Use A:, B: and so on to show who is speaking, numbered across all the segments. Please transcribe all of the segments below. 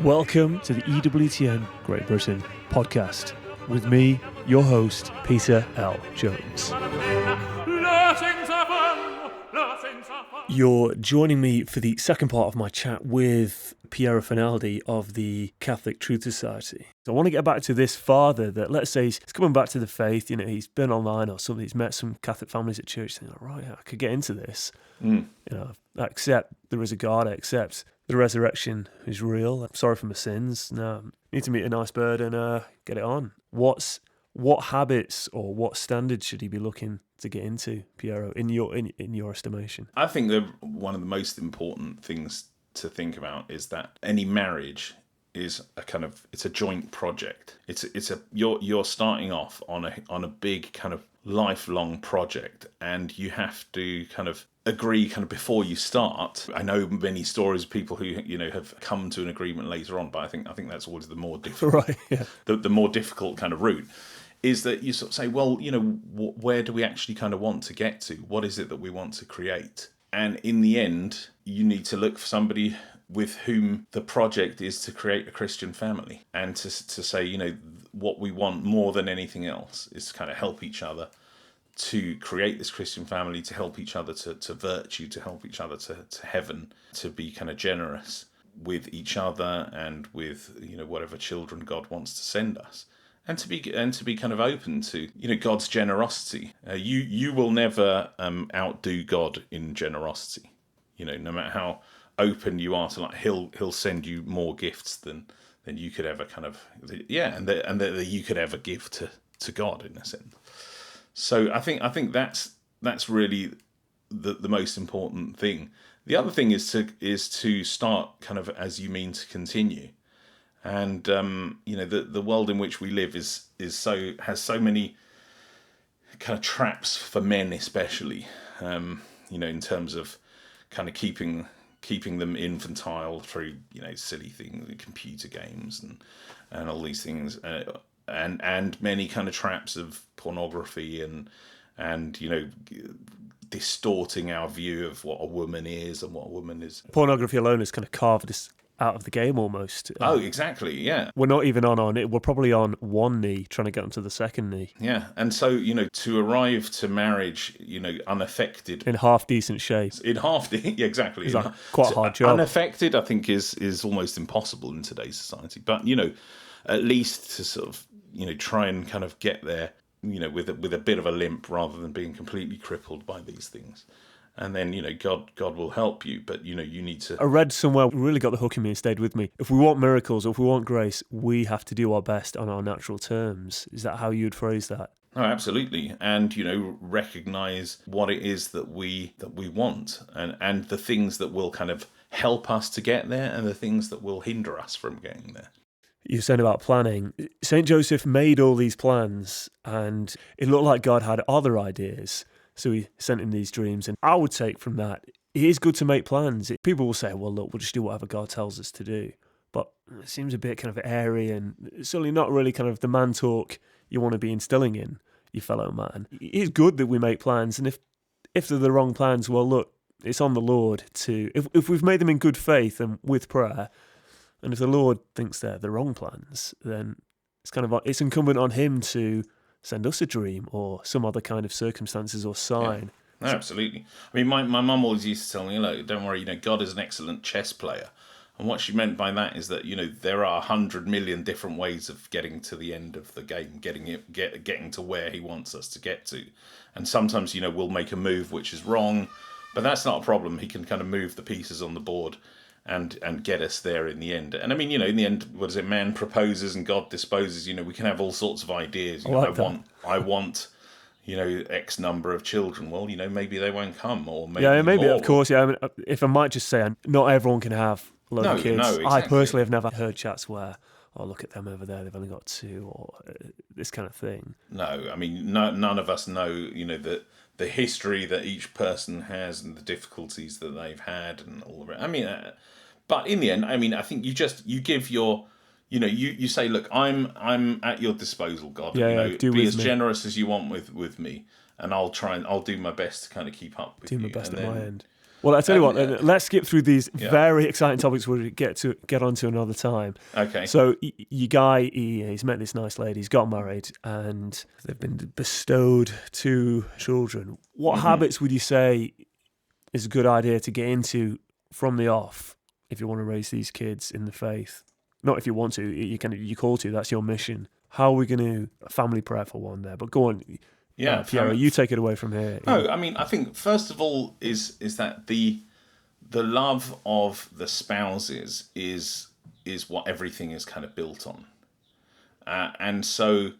A: Welcome to the EWTN Great Britain podcast with me, your host, Peter L. Jones. You're joining me for the second part of my chat with Pierpaolo Finaldi of the Catholic Truth Society. So I want to get back to this father that, let's say, he's coming back to the faith, he's been online or something, he's met some Catholic families at church, thinking, right, I could get into this. I accept there is a God, I accept the resurrection is real, I'm sorry for my sins, now I need to meet a nice bird and get it on. What habits or what standards should he be looking to get into, Piero, in your estimation?
B: I think that one of the most important things to think about is that any marriage is it's a joint project. You're starting off on a big kind of lifelong project, and you have to kind of agree kind of before you start. I know many stories of people who have come to an agreement later on, but I think that's always the more difficult,
A: right? Yeah.
B: The more difficult kind of route is that you sort of say, well, where do we actually kind of want to get to? What is it that we want to create? And in the end, you need to look for somebody with whom the project is to create a Christian family, and to say, what we want more than anything else is to kind of help each other to create this Christian family, to help each other to virtue, to help each other to heaven, to be kind of generous with each other and with whatever children God wants to send us. And to be kind of open to God's generosity. You will never outdo God in generosity. No matter how open you are to he'll send you more gifts than you could ever kind of and that you could ever give to God, in a sense. So I think that's really the most important thing. The other thing is to start kind of as you mean to continue. And the world in which we live has so many kind of traps for men, especially in terms of kind of keeping them infantile through silly things, computer games and all these things, and many kind of traps of pornography and distorting our view of what a woman is and what a woman is.
A: Pornography alone has kind of carved us out of the game almost.
B: Oh, exactly, yeah.
A: We're not even on our knee. We're probably on one knee trying to get onto the second knee.
B: Yeah, and so, to arrive to marriage, unaffected.
A: In half-decent shape.
B: Yeah, exactly.
A: It's like quite a hard job.
B: Unaffected, I think, is almost impossible in today's society. But, at least to sort of, try and kind of get there, with a bit of a limp rather than being completely crippled by these things. And then, God will help you, but, you need to...
A: I read somewhere, really got the hook in me and stayed with me. If we want miracles, or if we want grace, we have to do our best on our natural terms. Is that how you'd phrase that?
B: Oh, absolutely. And, recognise what it is that we want, and the things that will kind of help us to get there, and the things that will hinder us from getting there.
A: You're saying about planning. St. Joseph made all these plans, and it looked like God had other ideas. So he sent him these dreams, and I would take from that, it is good to make plans. People will say, well, look, we'll just do whatever God tells us to do. But it seems a bit kind of airy, and certainly not really kind of the man talk you want to be instilling in your fellow man. It is good that we make plans, and if they're the wrong plans, well, look, it's on the Lord to... If we've made them in good faith and with prayer, and if the Lord thinks they're the wrong plans, then it's incumbent on him to send us a dream or some other kind of circumstances or sign.
B: Yeah, absolutely. I mean, my mum always used to tell me, look, don't worry, God is an excellent chess player. And what she meant by that is that, there are 100 million different ways of getting to the end of the game, getting to where he wants us to get to. And sometimes, we'll make a move which is wrong, but that's not a problem. He can kind of move the pieces on the board and get us there in the end. And I mean, in the end, what is it? Man proposes and God disposes. We can have all sorts of ideas. I want, X number of children. Well, maybe they won't come, or maybe
A: maybe
B: more.
A: Of course. Yeah, I mean, if I might just say, not everyone can have a lot of kids.
B: No, exactly.
A: I personally have never heard chats where, oh, look at them over there, they've only got 2, or this kind of thing.
B: No, I mean, none of us know, the history that each person has and the difficulties that they've had and all of it. I mean, but in the end, I mean, I think you give your, you say, look, I'm at your disposal, God. Be as generous as you want with me, and I'll do my best to kind of keep up with you.
A: Do my best at my end. Well, I tell you what, then, let's skip through these
B: Yeah.
A: very exciting topics we'll get onto another time.
B: Okay.
A: So your guy, he's met this nice lady, he's got married, and they've been bestowed 2 children. What habits would you say is a good idea to get into from the off if you want to raise these kids in the faith? Not if you want to, you call to, that's your mission. How are we going to family prayer for one there? But go on.
B: Yeah,
A: Piero, you take it away from here.
B: No, I mean, I think first of all is that the love of the spouses is what everything is kind of built on, and so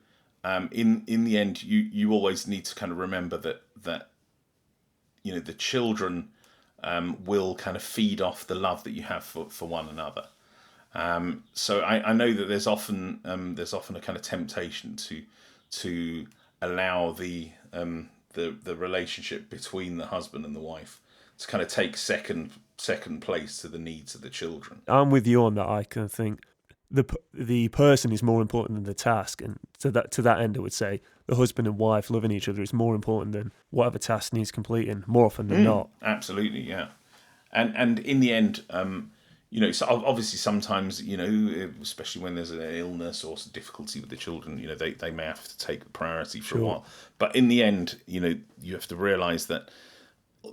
B: in the end, you always need to kind of remember that the children will kind of feed off the love that you have for one another. So I know that there's often a kind of temptation to allow the relationship between the husband and the wife to kind of take second place to the needs of the children.
A: I'm with you on that. I kind of think the person is more important than the task, and to that end, I would say the husband and wife loving each other is more important than whatever task needs completing. More often than not.
B: Absolutely, yeah. And in the end, so obviously sometimes, especially when there's an illness or some difficulty with the children, they may have to take priority for a while. But in the end, you have to realise that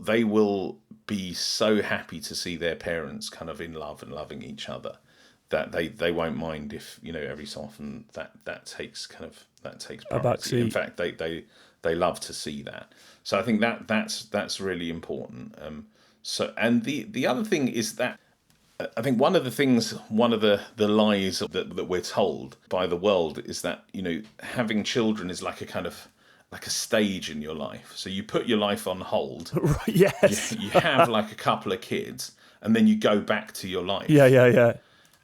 B: they will be so happy to see their parents kind of in love and loving each other that they won't mind if, every so often that takes priority. In fact, they love to see that. So I think that's really important. And the other thing is that I think one of the lies that we're told by the world is that, having children is like a stage in your life. So you put your life on hold.
A: Yes.
B: You have like a couple of kids and then you go back to your life.
A: Yeah.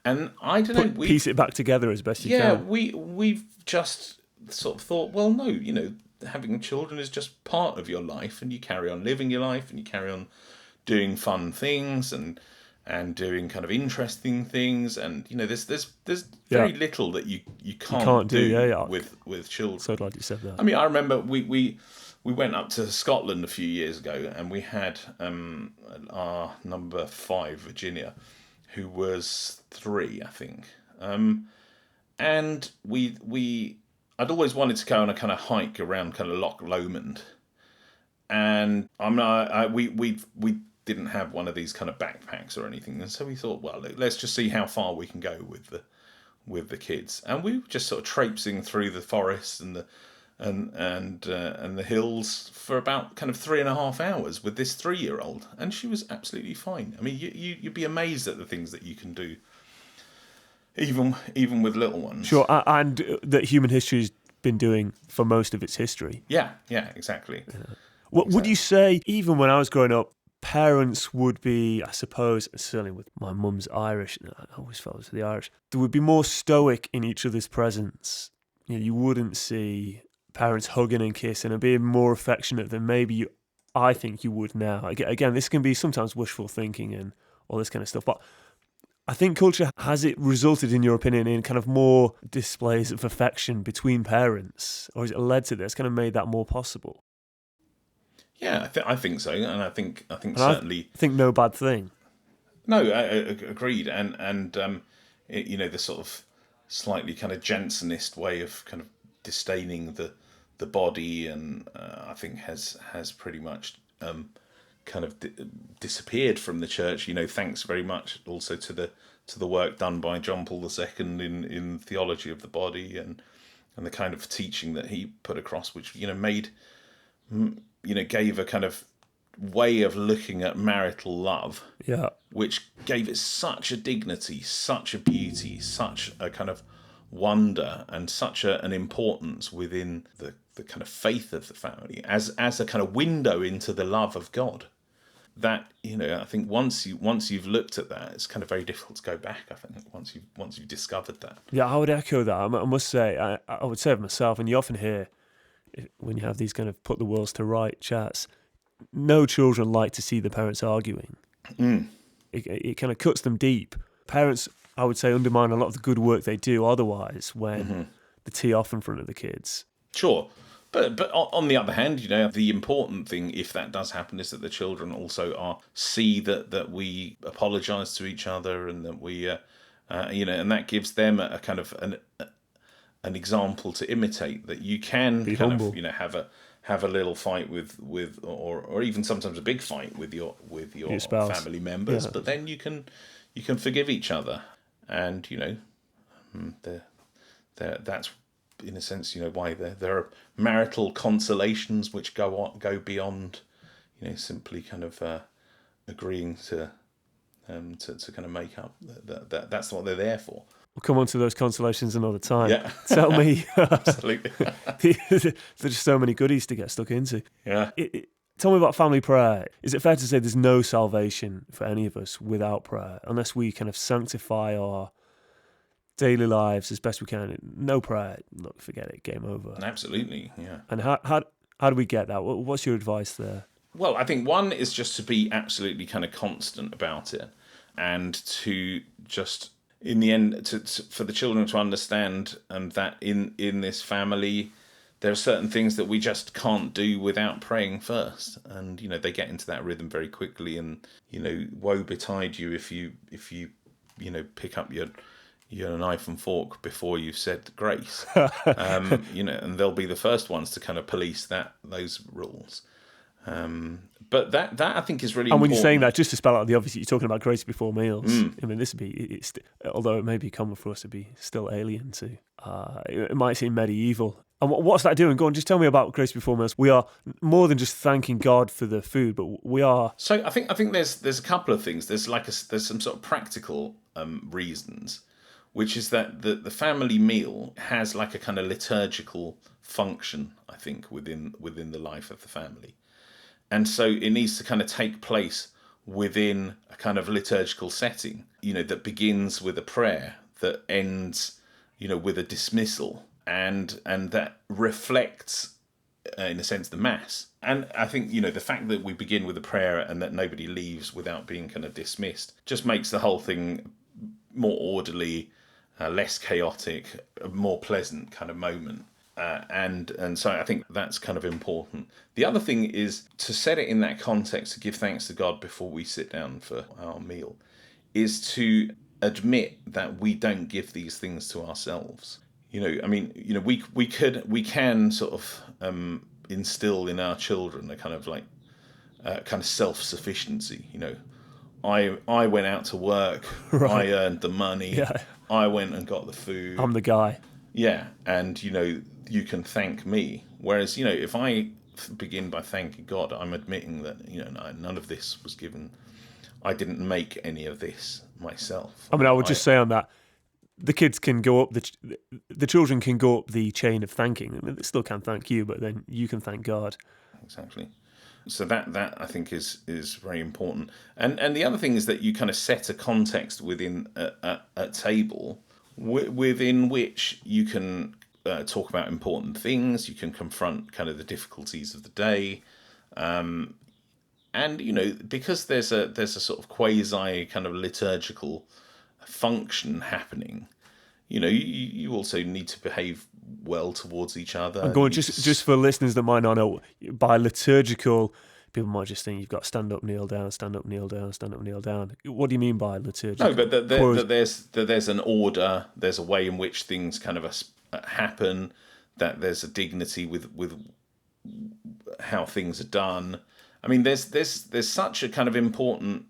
B: And I don't know.
A: Piece it back together as best you can.
B: Yeah, we've just sort of thought, well, no, having children is just part of your life and you carry on living your life and you carry on doing fun things and doing kind of interesting things, and there's very little that you can't do with children.
A: So glad you said that.
B: I mean, I remember we went up to Scotland a few years ago, and we had our number 5, Virginia, who was 3, I think, and I'd always wanted to go on a kind of hike around kind of Loch Lomond, and we didn't have one of these kind of backpacks or anything, and so we thought, well, let's just see how far we can go with the kids, and we were just sort of traipsing through the forest and the hills for about kind of 3.5 hours with this 3-year-old, and she was absolutely fine. I mean, you'd be amazed at the things that you can do, even with little ones.
A: Sure, and that human history's been doing for most of its history.
B: Yeah, exactly.
A: What would you say, even when I was growing up, parents would be, I suppose, certainly with my mum's Irish, I always felt it was the Irish, they would be more stoic in each other's presence. You wouldn't see parents hugging and kissing and being more affectionate than maybe I think you would now. Again, this can be sometimes wishful thinking and all this kind of stuff, but I think culture, has it resulted, in your opinion, in kind of more displays of affection between parents, or has it led to this, kind of made that more possible?
B: Yeah, I think so, and I think certainly.
A: I think no bad thing.
B: No, agreed, and the sort of slightly kind of Jansenist way of kind of disdaining the body, and I think has pretty much kind of disappeared from the church. Thanks very much also to the work done by John Paul II in theology of the body and the kind of teaching that he put across, which made. Gave a kind of way of looking at marital love, which gave it such a dignity, such a beauty, such a kind of wonder, and such an importance within the kind of faith of the family as a kind of window into the love of God. That I think once you've looked at that, it's kind of very difficult to go back. I think once you've discovered that.
A: Yeah, I would echo that. I must say, I would say of myself, and you often hear, when you have these kind of put the worlds to right chats, no children like to see the parents arguing. It kind of cuts them deep. Parents, I would say, undermine a lot of the good work they do otherwise when they tee off in front of the kids.
B: Sure. But on the other hand, the important thing, if that does happen, is that the children also see that we apologise to each other, and that we, and that gives them a kind of an example to imitate. That you can
A: Be
B: kind
A: humble.
B: of have a little fight with or even sometimes a big fight with your
A: spouse.
B: family members,
A: Yeah.
B: but then you can forgive each other, and that's in a sense, why there are marital consolations which go beyond, simply kind of agreeing to kind of make up. That's what they're there for.
A: We'll come on to those consolations another time.
B: Yeah.
A: Tell me,
B: Absolutely.
A: there's just so many goodies to get stuck into.
B: Yeah.
A: Tell me about family prayer. Is it fair to say there's no salvation for any of us without prayer, unless we kind of sanctify our daily lives as best we can? No prayer, look, forget it, game over.
B: Absolutely, yeah.
A: And how do we get that? What's your advice there?
B: Well, I think one is just to be absolutely kind of constant about it, and to just, in the end, for the children to understand that in this family, there are certain things that we just can't do without praying first. And, they get into that rhythm very quickly, and, woe betide you if you pick up your knife and fork before you've said grace. And they'll be the first ones to kind of police those rules. But that I think is really important.
A: And when you're saying that, just to spell out the obvious, you're talking about grace before meals. I mean, this would be, although it may be common for us to be still alien to, it might seem medieval. And what's that doing? Go on, just tell me about grace before meals. We are more than just thanking God for the food, but we are.
B: So I think there's a couple of things. There's some sort of practical reasons, which is that the family meal has like a kind of liturgical function, I think, within the life of the family. And so it needs to kind of take place within a kind of liturgical setting, that begins with a prayer, that ends, with a dismissal, and that reflects, in a sense, the Mass. And I think, the fact that we begin with a prayer and that nobody leaves without being kind of dismissed just makes the whole thing more orderly, less chaotic, a more pleasant kind of moment. And so I think that's kind of important. The other thing is to set it in that context, to give thanks to God before we sit down for our meal, is to admit that we don't give these things to ourselves. We can sort of instill in our children a kind of self-sufficiency. I went out to work, right. I earned the money, yeah. I went and got the food.
A: I'm the guy.
B: Yeah, and you can thank me. Whereas, if I begin by thanking God, I'm admitting that, none of this was given. I didn't make any of this myself.
A: I mean, I would just say on that, the kids can go up, the children can go up the chain of thanking. I mean, they still can't thank you, but then you can thank God.
B: Exactly. So that I think is very important. And the other thing is that you kind of set a context within a table within which you can talk about important things, you can confront kind of the difficulties of the day, and because there's a sort of quasi kind of liturgical function happening, you also need to behave well towards each other.
A: I'm going just for listeners that might not know, by liturgical, people might just think you've got stand up, kneel down, stand up, kneel down, stand up, kneel down. What do you mean by liturgical?
B: No, but there's an order. There's a way in which things kind of happen. That there's a dignity with how things are done. I mean, there's such a kind of important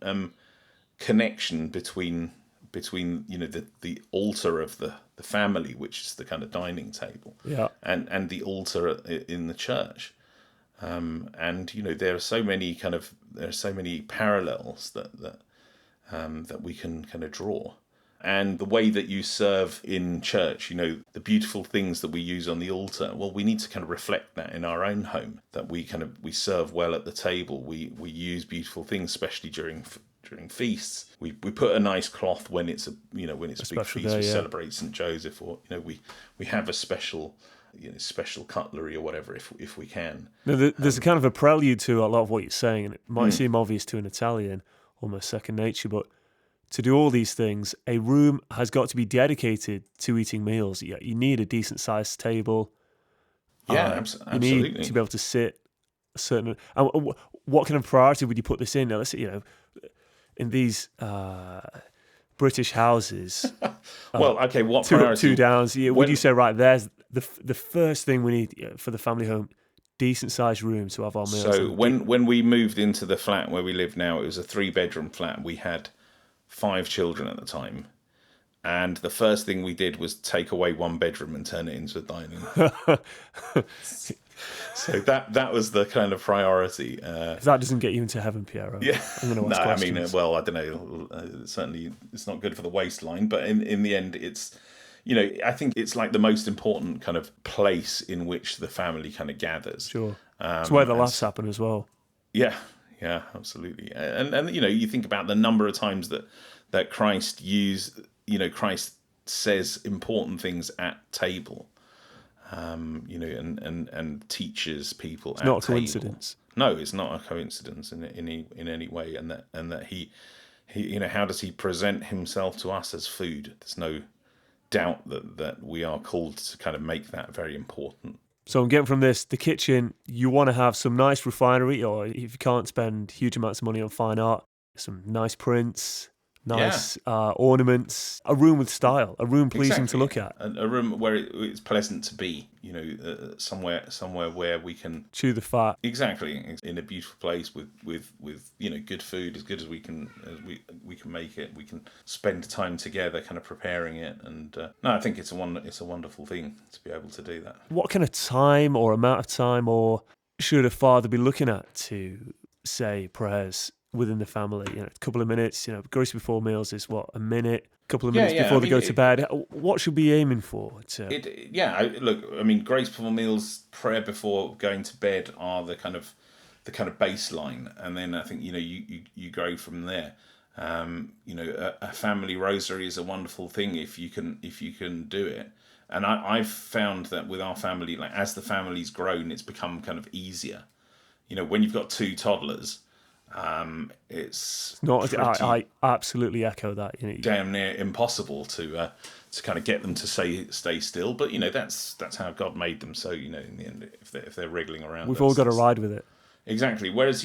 B: connection between the altar of the family, which is the kind of dining table,
A: yeah, and
B: the altar in the church. And there are so many parallels that we can kind of draw, and the way that you serve in church, the beautiful things that we use on the altar. Well, we need to kind of reflect that in our own home, that we serve well at the table. We use beautiful things, especially during feasts. We put a nice cloth when it's a big feast. We celebrate St. Joseph, or we have a special cutlery or whatever if we can.
A: Now, there's a kind of a prelude to a lot of what you're saying, and it might seem obvious to an Italian, almost second nature, but to do all these things, a room has got to be dedicated to eating meals. You need a decent sized table.
B: Yeah,
A: You need
B: absolutely.
A: to be able to sit a certain. What kind of priority would you put this in? Now, let's say, in these British houses,
B: Well, okay, what
A: two up,
B: priority?
A: two downs. Yeah, would
B: When,
A: you say, right, there's the first thing we need for the family home, decent sized room to have our meals?
B: so when we moved into the flat where we live now, it was a 3-bedroom flat. We had 5 children at the time. And the first thing we did was take away 1 bedroom and turn it into a dining. So that was the kind of priority.
A: If that doesn't get you into heaven, Piero,
B: Yeah,
A: I'm going to
B: no,
A: ask
B: I
A: questions.
B: mean, well, I don't know. Certainly, it's not good for the waistline, but in the end, it's, I think it's like the most important kind of place in which the family kind of gathers.
A: Sure, it's where the
B: and
A: laughs happen as well.
B: Yeah, yeah, absolutely. And you think about the number of times that Christ Christ says important things at table. And teaches people
A: It's
B: at
A: not a
B: table.
A: coincidence.
B: No, it's not a coincidence in any way, and that he how does he present himself to us as food? There's no doubt that we are called to kind of make that very important.
A: So I'm getting from this, the kitchen, you want to have some nice refinery, or if you can't spend huge amounts of money on fine art, some nice prints, nice ornaments, a room with style, a room pleasing to look at.
B: A room where it's pleasant to be, somewhere where we can
A: chew the fat.
B: Exactly, in a beautiful place with good food, as good as we can make it. We can spend time together, kind of preparing it, and no, I think it's a wonderful thing to be able to do that.
A: What kind of time or amount of time, or should a father be looking at to say prayers within the family? A couple of minutes. Grace before meals is what, a minute. Couple of minutes before they go to bed. What should we be aiming for?
B: Grace before meals, prayer before going to bed are the kind of baseline, and then I think you grow from there. A family rosary is a wonderful thing if you can do it. And I've found that with our family, like as the family's grown, it's become kind of easier. When you've got 2 toddlers. It's
A: not. I absolutely echo that.
B: Damn near impossible to kind of get them to stay still. But that's how God made them. So in the end, if they're wriggling around,
A: we've all got to ride with it.
B: Exactly. Whereas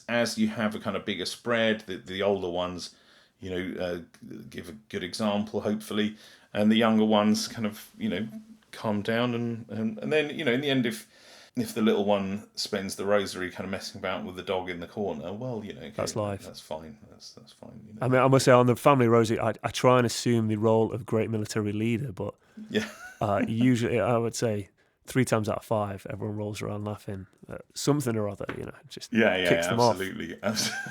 B: as you have a kind of bigger spread, the older ones, give a good example, hopefully, and the younger ones kind of calm down and then in the end if the little one spends the rosary kind of messing about with the dog in the corner, well, okay,
A: that's life.
B: That's fine. That's fine.
A: I mean, I must say, on the family rosary, I try and assume the role of great military leader, but usually, I would say 3 times out of 5, everyone rolls around laughing at something or other. Just kicks them
B: absolutely,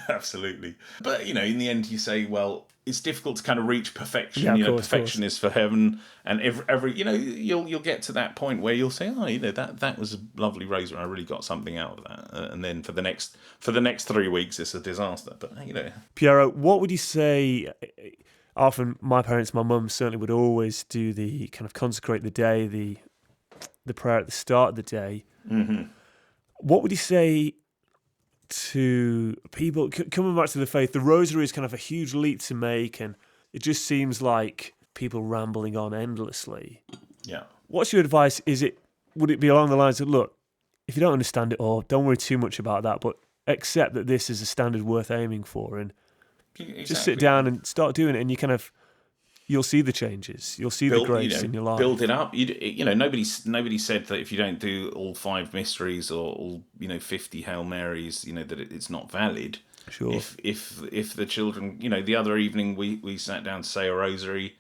B: absolutely. But in the end, you say, well, it's difficult to kind of reach perfection. Perfection is for heaven, and every you'll get to that point where you'll say, that was a lovely rosary. I really got something out of that. And then for the next 3 weeks, it's a disaster. But
A: Piero, what would you say? Often, my parents, my mum certainly would always do the kind of consecrate the day, the prayer at the start of the day.
B: Mm-hmm.
A: What would you say to people coming back to the faith? The rosary is kind of a huge leap to make, and it just seems like people rambling on endlessly.
B: Yeah.
A: What's your advice? Would it be along the lines of, look, if you don't understand it all, don't worry too much about that, but accept that this is a standard worth aiming for, and just sit down and start doing it, and you'll see the changes. You'll see the grace in your life.
B: Build it up. Nobody said that if you don't do all 5 mysteries or all 50 Hail Marys, that it's not valid.
A: Sure.
B: If the children, the other evening we sat down to say a rosary,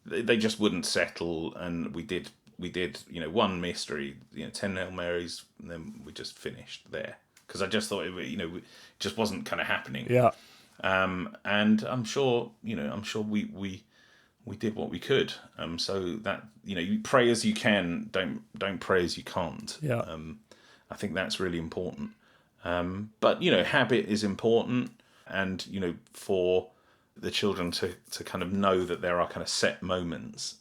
B: they just wouldn't settle, and we did 1 mystery, 10 Hail Marys, and then we just finished there because I just thought it just wasn't kind of happening.
A: Yeah.
B: And I'm sure we did what we could. So that you pray as you can, don't pray as you can't.
A: Yeah.
B: I think that's really important. But habit is important, and for the children to kind of know that there are kind of set moments.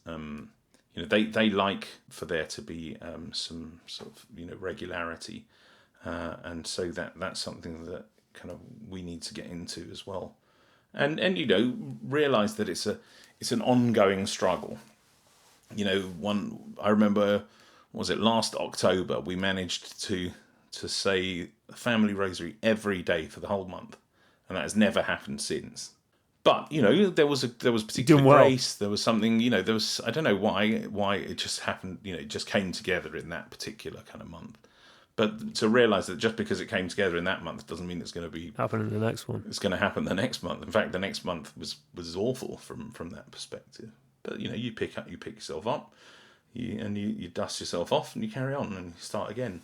B: They like for there to be some sort of regularity, and so that's something that kind of we need to get into as well, and realize that it's an ongoing struggle. I remember last October, we managed to say the family rosary every day for the whole month, and that has never happened since. But there was particular
A: well.
B: grace. There was something. There was, I don't know why it just happened. It just came together in that particular kind of month. But to realise that just because it came together in that month doesn't mean it's going to be
A: happen in the next one.
B: It's going to happen the next month. In fact, the next month was awful from that perspective. But you pick yourself up, you dust yourself off, and you carry on and you start again.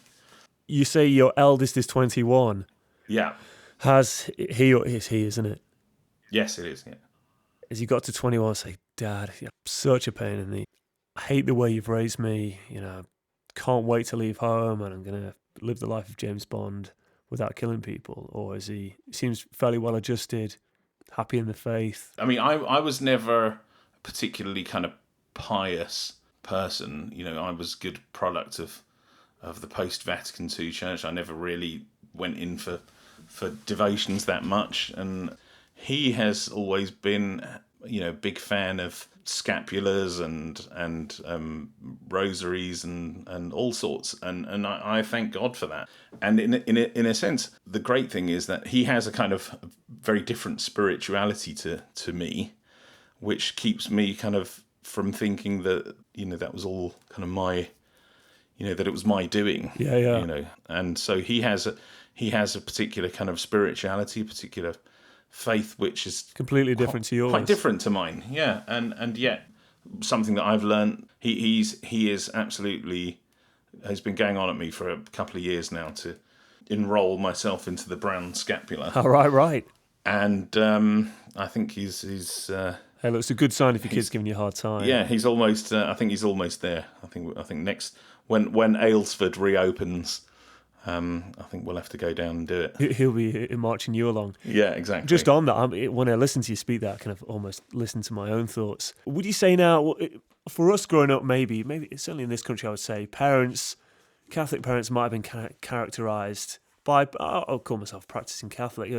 A: You say your eldest is 21.
B: Yeah.
A: Has he, or is he, isn't it?
B: Yes, it is. Yeah.
A: As you got to 21, say, Dad, you're such a pain in the. I hate the way you've raised me. Can't wait to leave home, and I'm gonna live the life of James Bond without killing people. Or is he? Seems fairly well adjusted, happy in the faith.
B: I mean, I was never a particularly kind of pious person. I was a good product of the post-Vatican II church. I never really went in for devotions that much, and he has always been a big fan of scapulars and rosaries and all sorts, and I thank God for that. And in a sense, the great thing is that he has a kind of very different spirituality to me, which keeps me kind of from thinking that that was all kind of my that it was my doing.
A: Yeah.
B: And so he has a particular kind of spirituality, particular faith, which is
A: completely different to yours.
B: Quite different to mine, yeah. And yet something that I've learned. He is absolutely has been going on at me for a couple of years now to enroll myself into the brown scapular.
A: Oh, right.
B: And I think he's
A: hey, look, it's a good sign if your kid's giving you a hard time.
B: Yeah, he's almost. I think he's almost there. I think next when Aylesford reopens, I think we'll have to go down and do it.
A: He'll be marching you along.
B: Yeah, exactly.
A: Just on that, when I listen to you speak that, I kind of almost listen to my own thoughts. Would you say now, for us growing up, maybe certainly in this country, I would say Catholic parents might have been characterised by, I'll call myself practising Catholic.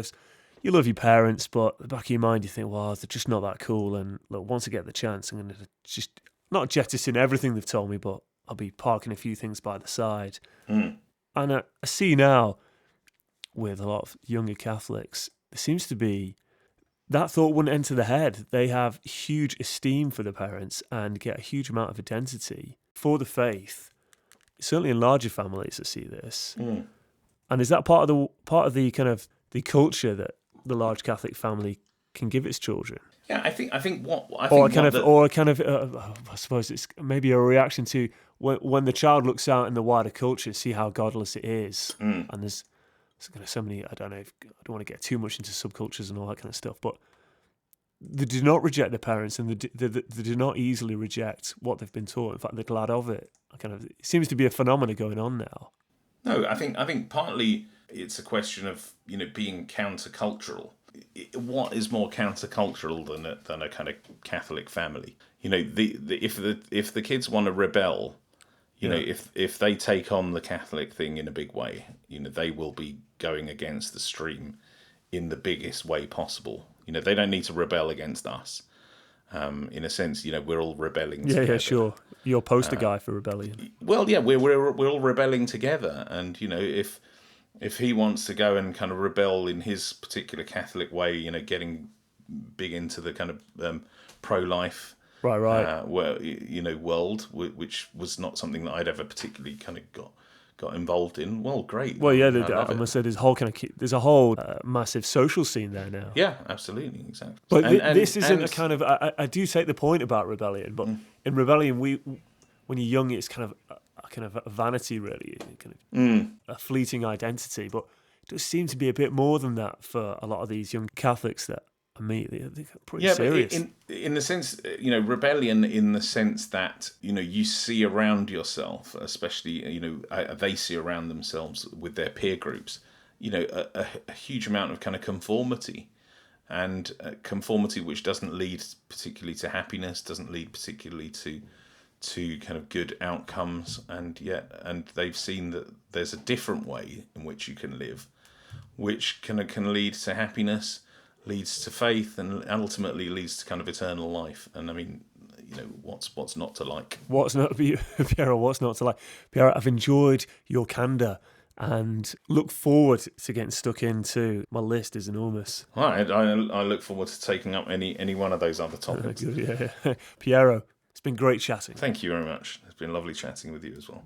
A: You love your parents, but at the back of your mind you think, well, they're just not that cool. And look, once I get the chance, I'm going to just not jettison everything they've told me, but I'll be parking a few things by the side.
B: Mm.
A: And I see now with a lot of younger Catholics, there seems to be that thought wouldn't enter the head. They have huge esteem for the parents and get a huge amount of identity for the faith. Certainly in larger families, I see this.
B: Mm.
A: And is that part of the kind of the culture that the large Catholic family can give its children? Yeah, I think
B: I
A: suppose it's maybe a reaction to when the child looks out in the wider culture, see how godless it is, and there's so many. I don't want to get too much into subcultures and all that kind of stuff, but they do not reject their parents, and they do not easily reject what they've been taught. In fact, they're glad of it. It seems to be a phenomenon going on now.
B: No, I think partly it's a question of being countercultural. What is more countercultural than a kind of Catholic family? If the kids want to rebel, if they take on the Catholic thing in a big way, they will be going against the stream in the biggest way possible. They don't need to rebel against us. In a sense, we're all rebelling together.
A: Yeah, sure. You're poster guy for rebellion.
B: Well, yeah, we're all rebelling together, and if he wants to go and kind of rebel in his particular Catholic way, getting big into the kind of pro-life
A: right,
B: world, which was not something that I'd ever particularly kind of got involved in. Well, great.
A: Well, yeah, I must say there's a whole massive social scene there now.
B: Yeah, absolutely, exactly.
A: But this isn't a kind of. I do take the point about rebellion, but in rebellion, when you're young, it's kind of a vanity, really, kind of a fleeting identity. But it does seem to be a bit more than that for a lot of these young Catholics that I meet. They're pretty serious.
B: But in the sense, rebellion in the sense that you see around yourself, especially they see around themselves with their peer groups, a huge amount of kind of conformity, and conformity which doesn't lead particularly to happiness, doesn't lead particularly to kind of good outcomes, and they've seen that there's a different way in which you can live, which can lead to happiness, leads to faith, and ultimately leads to kind of eternal life. And I mean, what's not to like.
A: What's not, Piero, what's not to like? Piero, I've enjoyed your candour and look forward to getting stuck into. My list is enormous.
B: All right, I look forward to taking up any one of those other topics.
A: Good, yeah. Piero, it's been great chatting.
B: Thank you very much. It's been lovely chatting with you as well.